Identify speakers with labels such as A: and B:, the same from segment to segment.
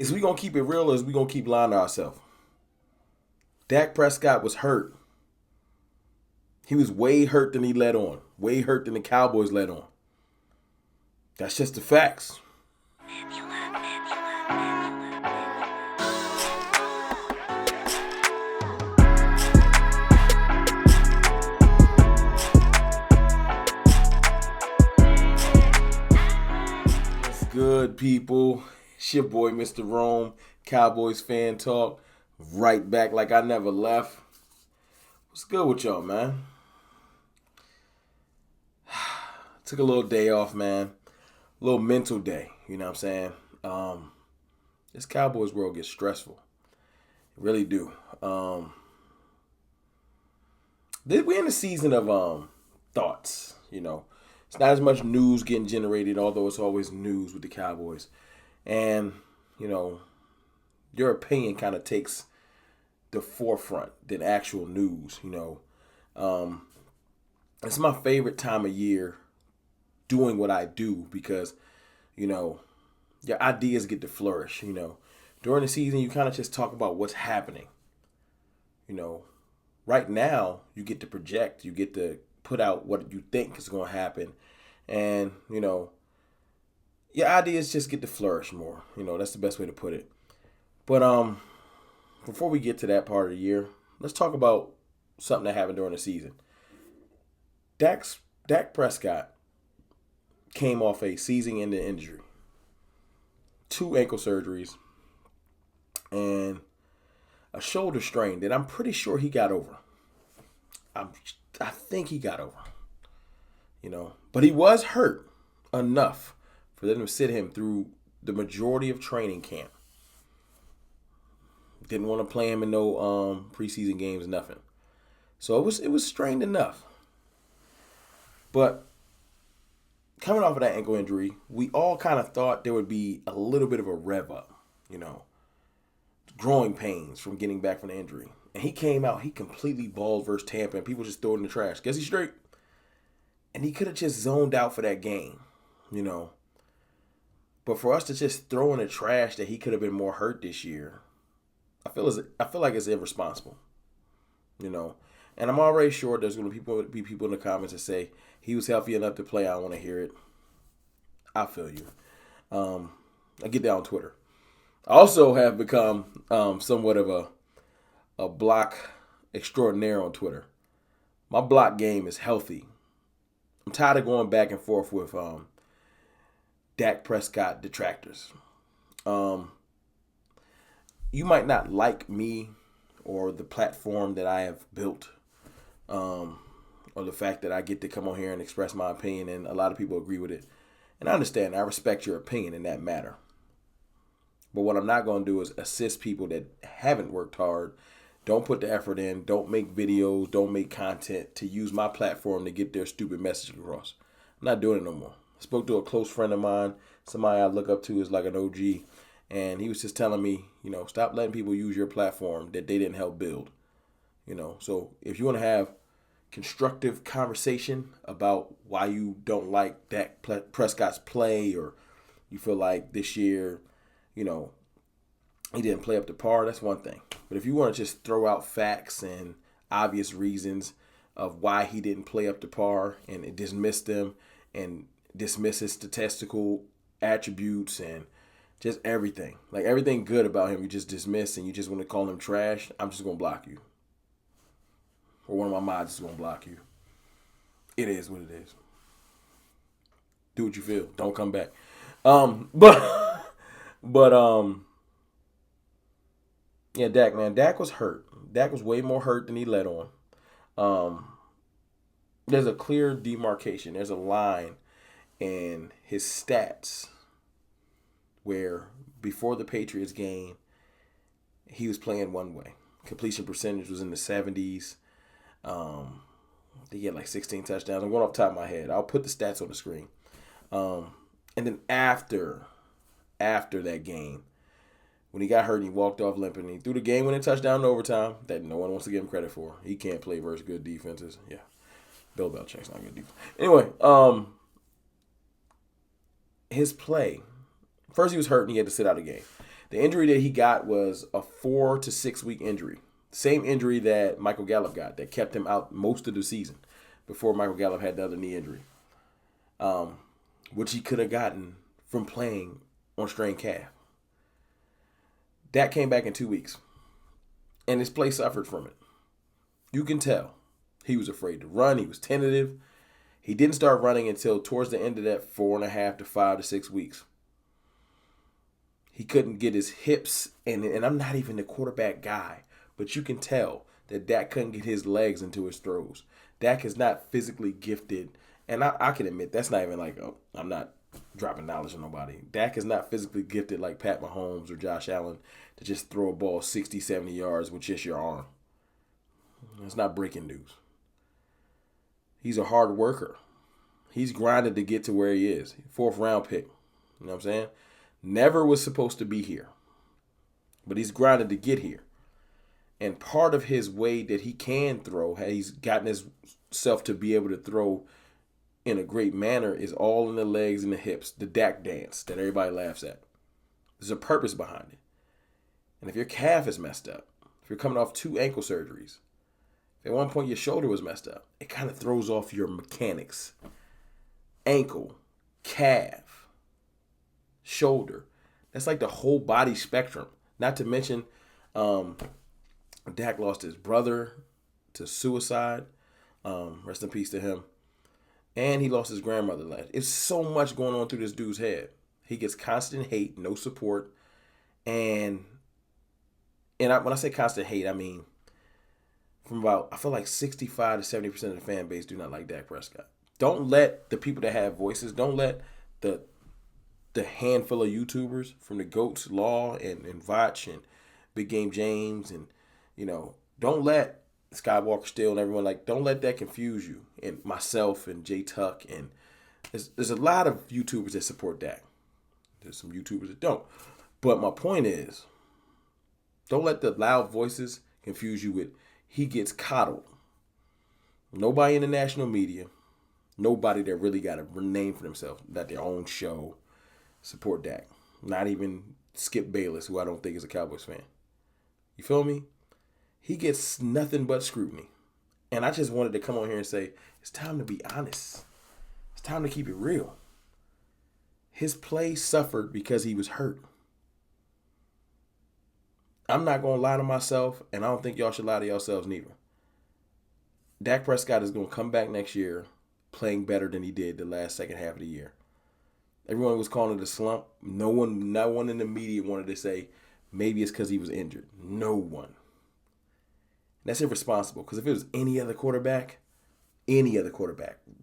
A: Is we gonna keep it real or is we gonna keep lying to ourselves? Dak Prescott was hurt. He was way hurt than he let on. Way hurt than the Cowboys let on. That's just the facts. What's good, people? It's your boy, Mr. Rome, Cowboys fan talk. Right back like I never left. What's good with y'all, man? Took a little day off, man. A little mental day, you know what I'm saying? This Cowboys world gets stressful. It really do. We're in the season of thoughts, you know. It's not as much news getting generated, although it's always news with the Cowboys. And, you know, your opinion kind of takes the forefront than actual news, you know. It's my favorite time of year doing what I do because, you know, your ideas get to flourish, you know. During the season, you kind of just talk about what's happening. You know, right now, you get to project, you get to put out what you think is going to happen. And, you know, your ideas just get to flourish more. You know, that's the best way to put it. But before we get to that part of the year, let's talk about something that happened during the season. Dak Prescott came off a season-ending injury, 2 ankle surgeries, and a shoulder strain that I'm pretty sure he got over. I think he got over, you know. But he was hurt enough for them to sit him through the majority of training camp. Didn't want to play him in no preseason games, nothing. So it was strained enough. But coming off of that ankle injury, we all kind of thought there would be a little bit of a rev up, you know, growing pains from getting back from the injury. And he came out, he completely balled versus Tampa, and people just threw it in the trash. Guess he's straight. And he could have just zoned out for that game, you know. But for us to just throw in the trash that he could have been more hurt this year, I feel like it's irresponsible, you know. And I'm already sure there's going to be people in the comments that say he was healthy enough to play. I don't want to hear it. I feel you. I get that on Twitter. I also have become somewhat of a block extraordinaire on Twitter. My block game is healthy. I'm tired of going back and forth with Dak Prescott detractors. You might not like me or the platform that I have built, or the fact that I get to come on here and express my opinion, and a lot of people agree with it. And I understand. I respect your opinion in that matter. But what I'm not going to do is assist people that haven't worked hard, don't put the effort in, don't make videos, don't make content to use my platform to get their stupid message across. I'm not doing it no more. I spoke to a close friend of mine, somebody I look up to as like an OG, and he was just telling me, you know, stop letting people use your platform that they didn't help build. You know, so if you want to have constructive conversation about why you don't like Dak Prescott's play, or you feel like this year, you know, he didn't play up to par, that's one thing. But if you want to just throw out facts and obvious reasons of why he didn't play up to par and dismiss them and dismiss his statistical attributes and just everything, like everything good about him, you just dismiss and you just want to call him trash, I'm just going to block you. Or one of my mods is going to block you. It is what it is. Do what you feel. Don't come back. But yeah, Dak, man. Dak was hurt. Dak was way more hurt than he let on. There's a clear demarcation. There's a line in his stats where before the Patriots game, he was playing one way. Completion percentage was in the 70s. He had like 16 touchdowns. I'm going off the top of my head. I'll put the stats on the screen. And then after that game, when he got hurt and he walked off limping, he threw the game-winning touchdown in overtime that no one wants to give him credit for. He can't play versus good defenses. Yeah, Bill Belichick's not good defense. Anyway, his play. First, he was hurt and he had to sit out a game. The injury that he got was a 4 to 6 week injury. Same injury that Michael Gallup got that kept him out most of the season before Michael Gallup had the other knee injury, which he could have gotten from playing on strained calf. Dak came back in 2 weeks, and his play suffered from it. You can tell. He was afraid to run. He was tentative. He didn't start running until towards the end of that 4.5 to 5 to 6 weeks. He couldn't get his hips, and I'm not even the quarterback guy, but you can tell that Dak couldn't get his legs into his throws. Dak is not physically gifted, and I can admit that's not even like, I'm not dropping knowledge on nobody. Dak is not physically gifted like Pat Mahomes or Josh Allen to just throw a ball 60, 70 yards with just your arm. It's not breaking news. He's a hard worker. He's grinded to get to where he is. 4th round pick. You know what I'm saying? Never was supposed to be here. But he's grinded to get here. And part of his way that he can throw, he's gotten himself to be able to throw in a great manner, is all in the legs and the hips. The Dak dance that everybody laughs at. There's a purpose behind it. And if your calf is messed up, if you're coming off 2 ankle surgeries, if at one point your shoulder was messed up, it kind of throws off your mechanics. Ankle, calf, shoulder. That's like the whole body spectrum. Not to mention, Dak lost his brother to suicide. Rest in peace to him. And he lost his grandmother last. It's so much going on through this dude's head. He gets constant hate, no support. And when I say constant hate, I mean from I feel like 65 to 70% of the fan base do not like Dak Prescott. Don't let the people that have voices, don't let the handful of YouTubers from the GOATs, Law and Vach and Big Game James and, don't let Skywalker Still and everyone, don't let that confuse you. And myself and Jay Tuck, and there's a lot of YouTubers that support Dak. There's some YouTubers that don't. But my point is, don't let the loud voices confuse you with he gets coddled. Nobody in the national media, nobody that really got a name for themselves, got their own show, support Dak. Not even Skip Bayless, who I don't think is a Cowboys fan. You feel me? He gets nothing but scrutiny. And I just wanted to come on here and say, it's time to be honest. It's time to keep it real. His play suffered because he was hurt. I'm not going to lie to myself, and I don't think y'all should lie to yourselves neither. Dak Prescott is going to come back next year playing better than he did the last second half of the year. Everyone was calling it a slump. Not one in the media wanted to say maybe it's because he was injured. No one. That's irresponsible, because if it was any other quarterback,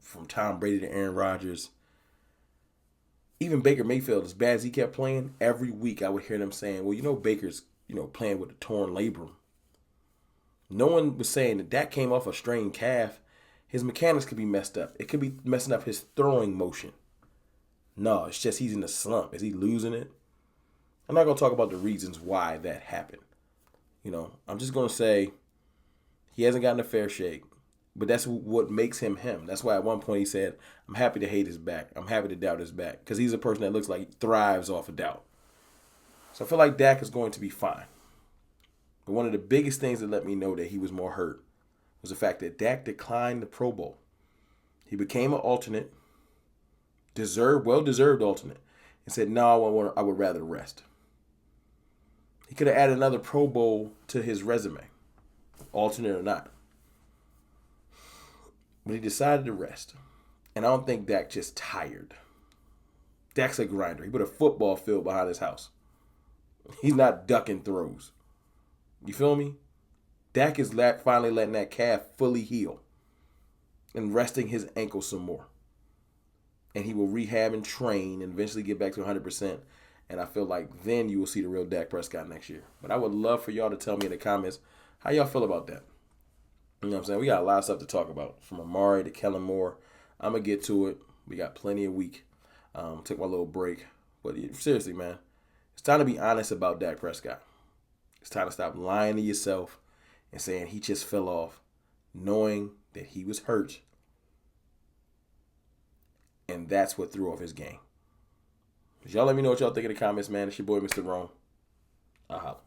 A: from Tom Brady to Aaron Rodgers, even Baker Mayfield, as bad as he kept playing, every week I would hear them saying, well, Baker's, playing with a torn labrum. No one was saying that Dak came off a strained calf. His mechanics could be messed up. It could be messing up his throwing motion. No, it's just he's in a slump. Is he losing it? I'm not going to talk about the reasons why that happened. I'm just going to say he hasn't gotten a fair shake. But that's what makes him him. That's why at one point he said, I'm happy to hate his back. I'm happy to doubt his back. Because he's a person that looks like he thrives off of doubt. So I feel like Dak is going to be fine. But one of the biggest things that let me know that he was more hurt was the fact that Dak declined the Pro Bowl. He became an alternate, well-deserved alternate, and said, no, I would rather rest. He could have added another Pro Bowl to his resume, alternate or not. But he decided to rest. And I don't think Dak just tired. Dak's a grinder. He put a football field behind his house. He's not ducking throws. You feel me? Dak is finally letting that calf fully heal and resting his ankle some more. And he will rehab and train and eventually get back to 100%. And I feel like then you will see the real Dak Prescott next year. But I would love for y'all to tell me in the comments how y'all feel about that. You know what I'm saying? We got a lot of stuff to talk about. From Amari to Kellen Moore. I'm going to get to it. We got plenty of week. Took my little break. But seriously, man. It's time to be honest about Dak Prescott. It's time to stop lying to yourself and saying he just fell off, knowing that he was hurt. And that's what threw off his game. Y'all let me know what y'all think in the comments, man. It's your boy, Mr. Rome. I holla.